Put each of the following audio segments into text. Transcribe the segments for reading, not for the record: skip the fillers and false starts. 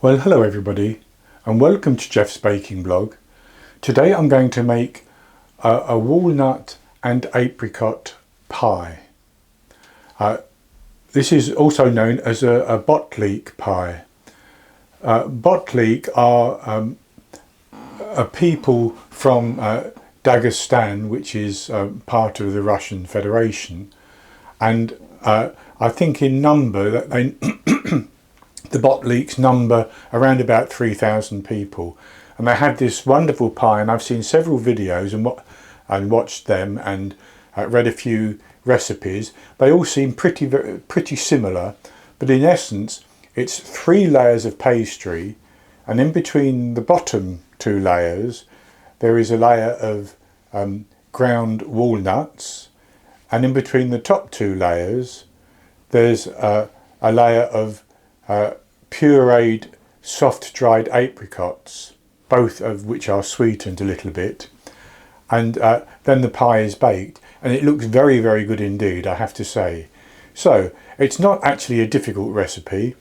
Well, hello everybody and welcome to Jeff's Baking Blog. Today I'm going to make a walnut and apricot pie. This is also known as a Botlikh pie. Botlikh are a people from Dagestan, which is part of the Russian Federation, and I think in number that they the Botlikhs number around about 3,000 people, and they have this wonderful pie, and I've seen several videos and watched them and read a few recipes. They all seem pretty similar, but in essence it's 3 layers of pastry, and in between the bottom 2 layers there is a layer of ground walnuts, and in between the top 2 layers there's a layer of pureed soft dried apricots, both of which are sweetened a little bit, and then the pie is baked, and it looks very good indeed, I have to say. So it's not actually a difficult recipe,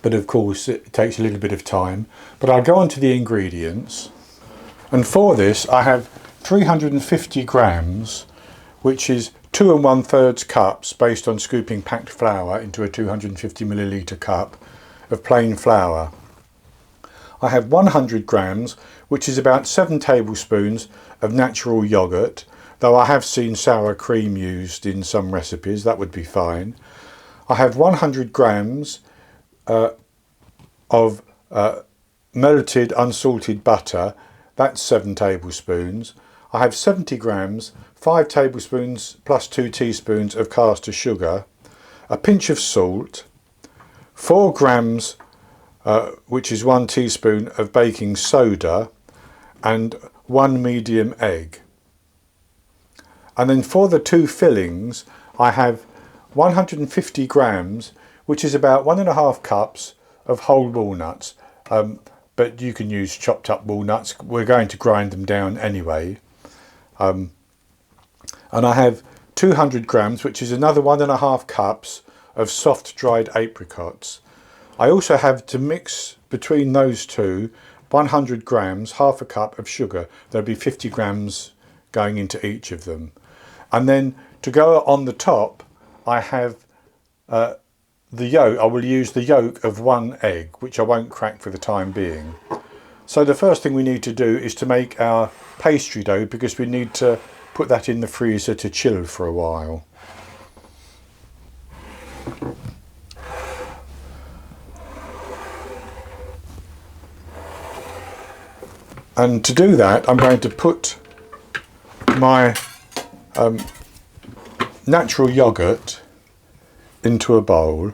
but of course it takes a little bit of time. But I'll go on to the ingredients, and for this I have 350 grams, which is 2 1/3 cups based on scooping packed flour into a 250 milliliter cup of plain flour. I have 100 grams, which is about 7 tablespoons of natural yogurt, though I have seen sour cream used in some recipes, that would be fine. I have 100 grams of melted unsalted butter, that's 7 tablespoons. I have 70 grams, 5 tablespoons plus 2 teaspoons of caster sugar, a pinch of salt, 4 grams, which is 1 teaspoon of baking soda, and 1 medium egg. And then for the 2 fillings I have 150 grams, which is about 1.5 cups of whole walnuts, but you can use chopped up walnuts. We're going to grind them down anyway. And I have 200 grams, which is another 1.5 cups of soft dried apricots. I also have to mix between those two 100 grams, half a cup of sugar. There'll be 50 grams going into each of them. And then to go on the top, I have the yolk. I will use the yolk of 1 egg, which I won't crack for the time being. So the first thing we need to do is to make our pastry dough, because we need to put that in the freezer to chill for a while. And to do that I'm going to put my natural yogurt into a bowl.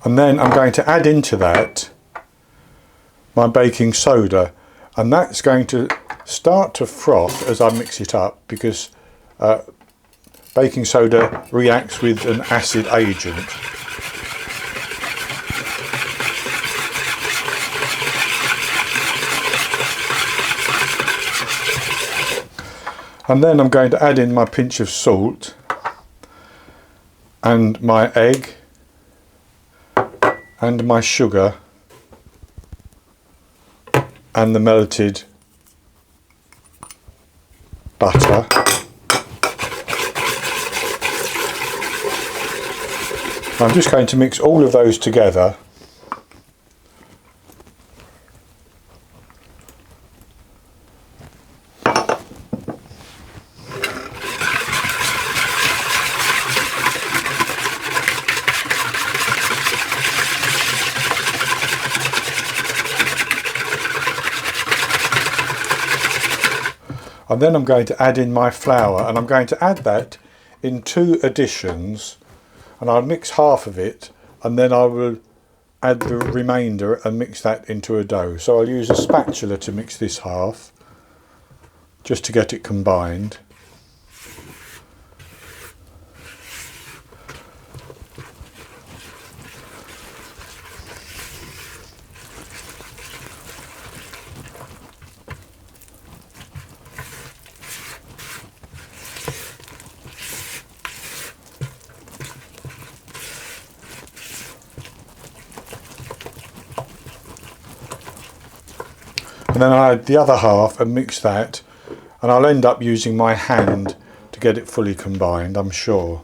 And then I'm going to add into that my baking soda, and that's going to start to froth as I mix it up, because baking soda reacts with an acid agent. And then I'm going to add in my pinch of salt and my egg and my sugar and the melted butter. I'm just going to mix all of those together. And then I'm going to add in my flour, and I'm going to add that in 2 additions, and I'll mix half of it, and then I will add the remainder and mix that into a dough. So I'll use a spatula to mix this half, just to get it combined. and then I add the other half and mix that, and I'll end up using my hand to get it fully combined, I'm sure.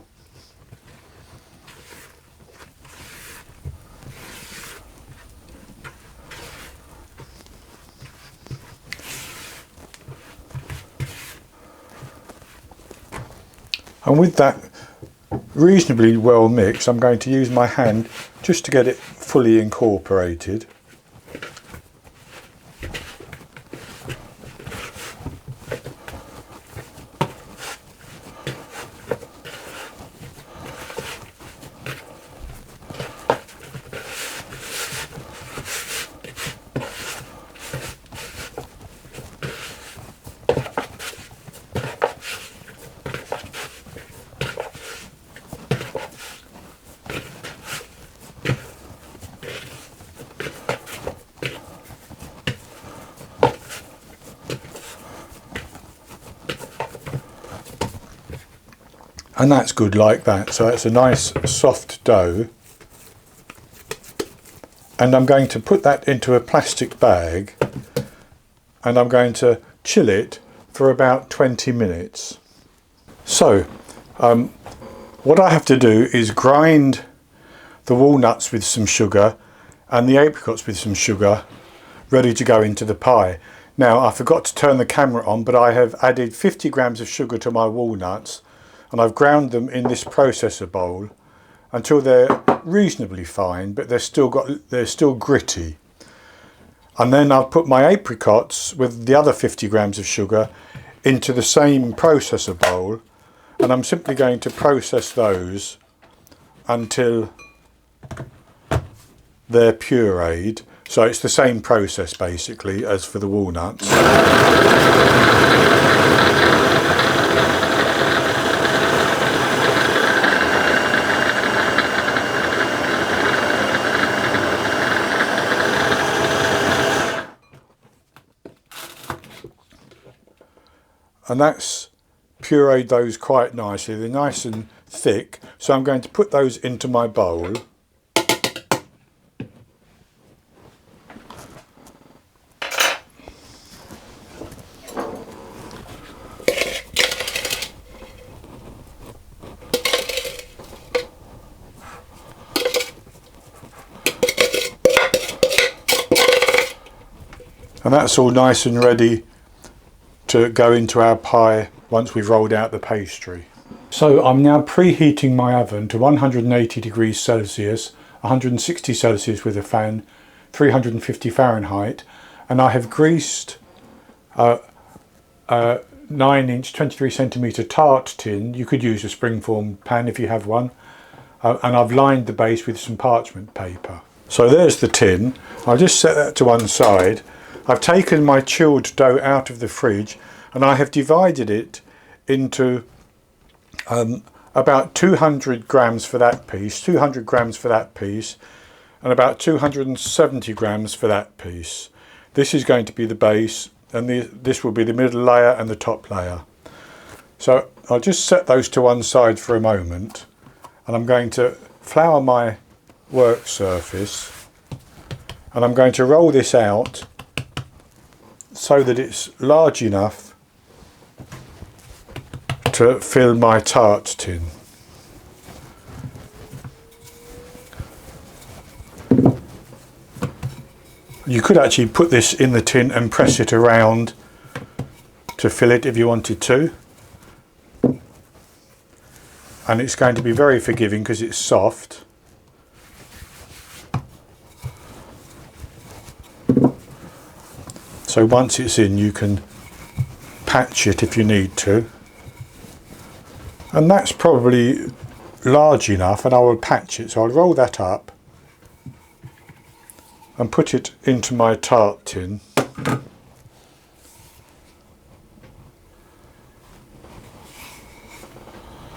And with that reasonably well mixed, I'm going to use my hand just to get it fully incorporated. And that's good like that. So it's a nice soft dough. And I'm going to put that into a plastic bag, and I'm going to chill it for about 20 minutes. So what I have to do is grind the walnuts with some sugar and the apricots with some sugar, ready to go into the pie. Now, I forgot to turn the camera on, but I have added 50 grams of sugar to my walnuts, and I've ground them in this processor bowl until they're reasonably fine, but they're still gritty. And then I've put my apricots with the other 50 grams of sugar into the same processor bowl, and I'm simply going to process those until they're pureed. So it's the same process basically as for the walnuts. And that's pureed those quite nicely. They're nice and thick, so I'm going to put those into my bowl. And that's all nice and ready to go into our pie once we've rolled out the pastry. So I'm now preheating my oven to 180 degrees Celsius, 160 Celsius with a fan, 350 Fahrenheit, and I have greased a 9-inch 23 centimetre tart tin. You could use a springform pan if you have one, and I've lined the base with some parchment paper. So there's the tin. I'll just set that to one side. I've taken my chilled dough out of the fridge, and I have divided it into about 200 grams for that piece, 200 grams for that piece, and about 270 grams for that piece. This is going to be the base, and this will be the middle layer and the top layer. So I'll just set those to one side for a moment, and I'm going to flour my work surface, and I'm going to roll this out so that it's large enough to fill my tart tin. You could actually put this in the tin and press it around to fill it if you wanted to. And it's going to be very forgiving because it's soft. So once it's in, you can patch it if you need to. And that's probably large enough, and I will patch it. So I'll roll that up and put it into my tart tin.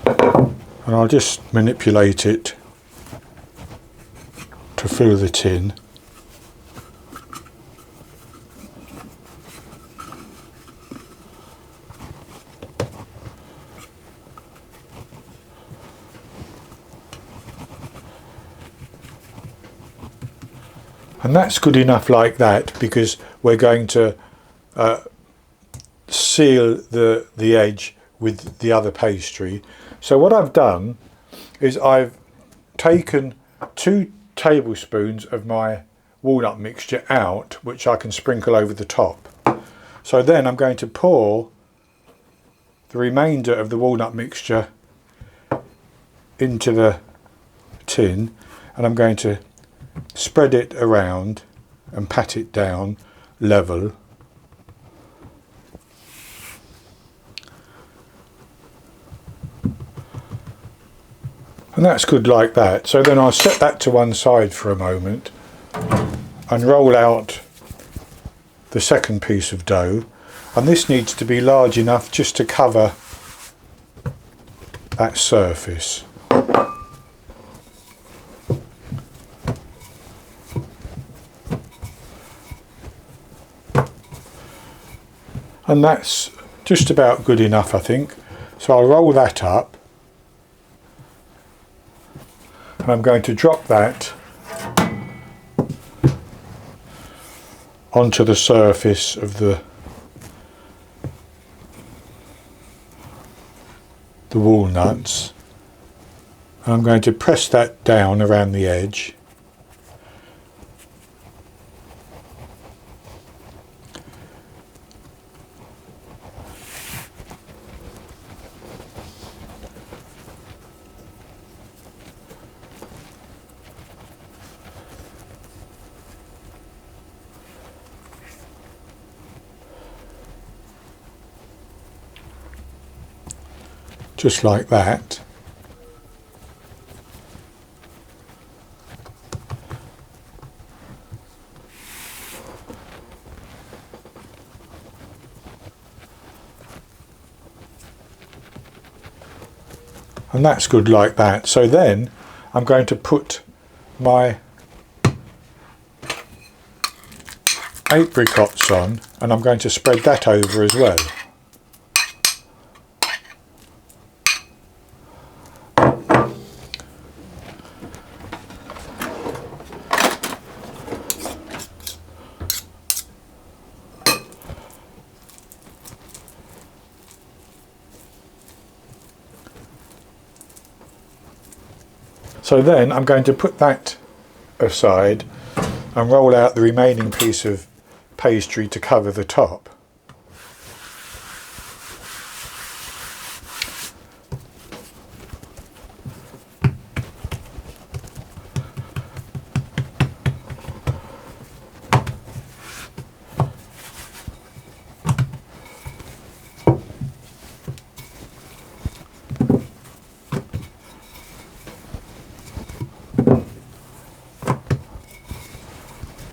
And I'll just manipulate it to fill the tin. And that's good enough like that, because we're going to seal the edge with the other pastry. So what I've done is I've taken 2 tablespoons of my walnut mixture out, which I can sprinkle over the top. So then I'm going to pour the remainder of the walnut mixture into the tin, and I'm going to spread it around and pat it down level. And that's good like that. So then I'll set that to one side for a moment and roll out the second piece of dough, and this needs to be large enough just to cover that surface. And that's just about good enough, I think. So I'll roll that up, and I'm going to drop that onto the surface of the walnuts. And I'm going to press that down around the edge. Just like that. And that's good like that. So then I'm going to put my apricots on, and I'm going to spread that over as well. So then I'm going to put that aside and roll out the remaining piece of pastry to cover the top.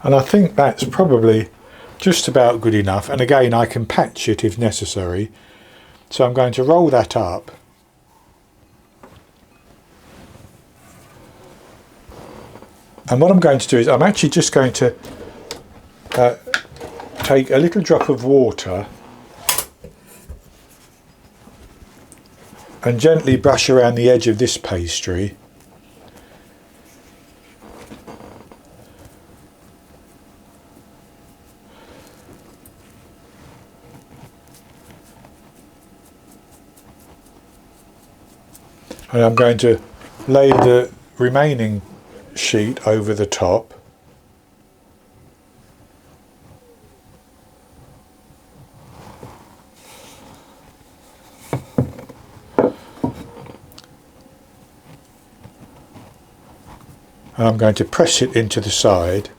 And I think that's probably just about good enough, and again I can patch it if necessary. So I'm going to roll that up, and what I'm going to do is I'm actually just going to take a little drop of water and gently brush around the edge of this pastry. And I'm going to lay the remaining sheet over the top. And I'm going to press it into the side.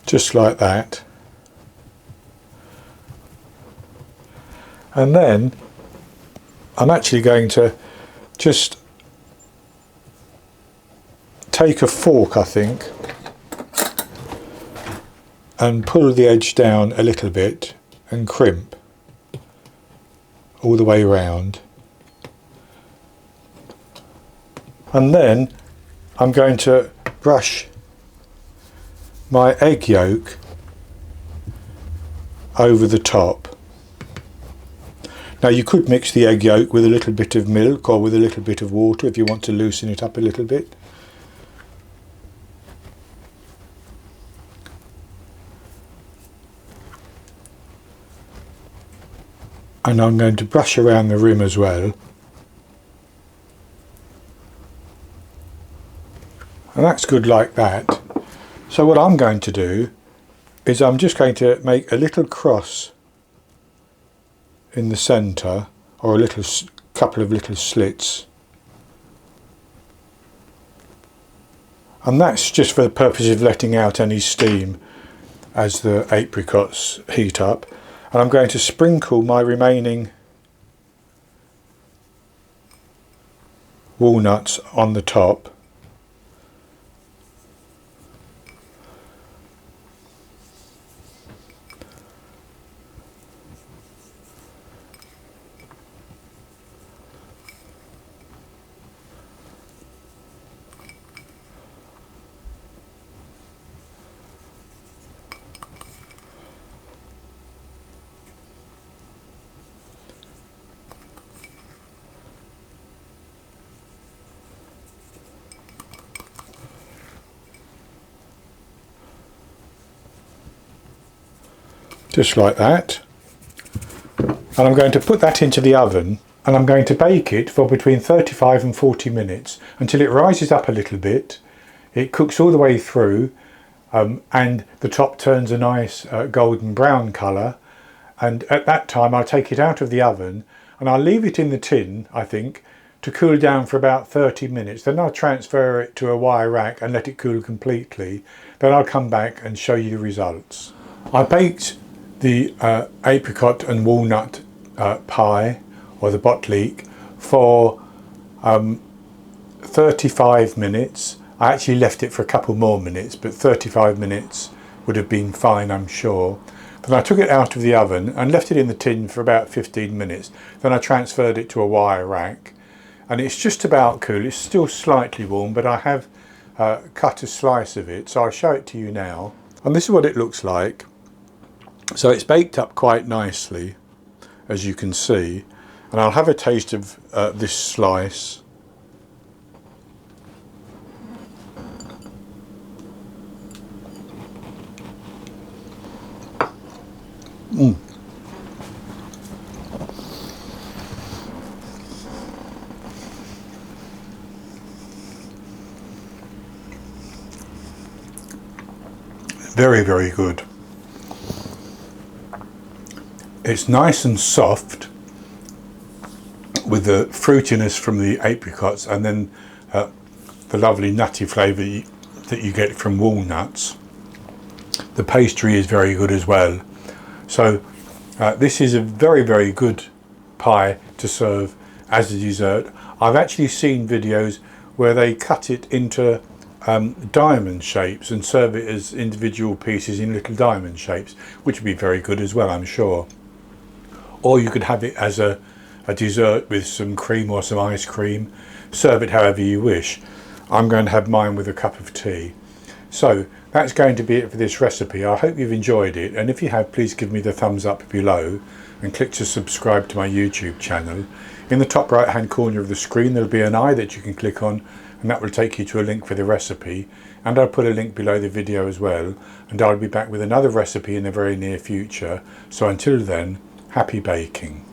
Just like that. And then I'm actually going to just take a fork, I think, and pull the edge down a little bit and crimp all the way round. And then I'm going to brush my egg yolk over the top. Now you could mix the egg yolk with a little bit of milk or with a little bit of water if you want to loosen it up a little bit. And I'm going to brush around the rim as well. And that's good like that. So what I'm going to do is I'm just going to make a little cross in the centre, or a couple of little slits, and that's just for the purpose of letting out any steam as the apricots heat up. And I'm going to sprinkle my remaining walnuts on the top. Just like that. And I'm going to put that into the oven, and I'm going to bake it for between 35 and 40 minutes until it rises up a little bit, it cooks all the way through, and the top turns a nice golden brown colour. And at that time I'll take it out of the oven and I'll leave it in the tin, I think, to cool down for about 30 minutes. Then I'll transfer it to a wire rack and let it cool completely. Then I'll come back and show you the results. I baked the apricot and walnut pie, or the Botlikh, for 35 minutes. I actually left it for a couple more minutes, but 35 minutes would have been fine, I'm sure. Then I took it out of the oven and left it in the tin for about 15 minutes. Then I transferred it to a wire rack, and it's just about cool. It's still slightly warm, but I have cut a slice of it, so I'll show it to you now. And this is what it looks like. So it's baked up quite nicely, as you can see, and I'll have a taste of this slice. Very, very good. It's nice and soft with the fruitiness from the apricots, and then the lovely nutty flavour that you get from walnuts. The pastry is very good as well. So this is a very, very good pie to serve as a dessert. I've actually seen videos where they cut it into diamond shapes and serve it as individual pieces in little diamond shapes, which would be very good as well, I'm sure. Or you could have it as a dessert with some cream or some ice cream. Serve it however you wish. I'm going to have mine with a cup of tea. So that's going to be it for this recipe. I hope you've enjoyed it, and if you have, please give me the thumbs up below and click to subscribe to my YouTube channel. In the top right hand corner of the screen there'll be an eye that you can click on, and that will take you to a link for the recipe, and I'll put a link below the video as well, and I'll be back with another recipe in the very near future. So until then, happy baking.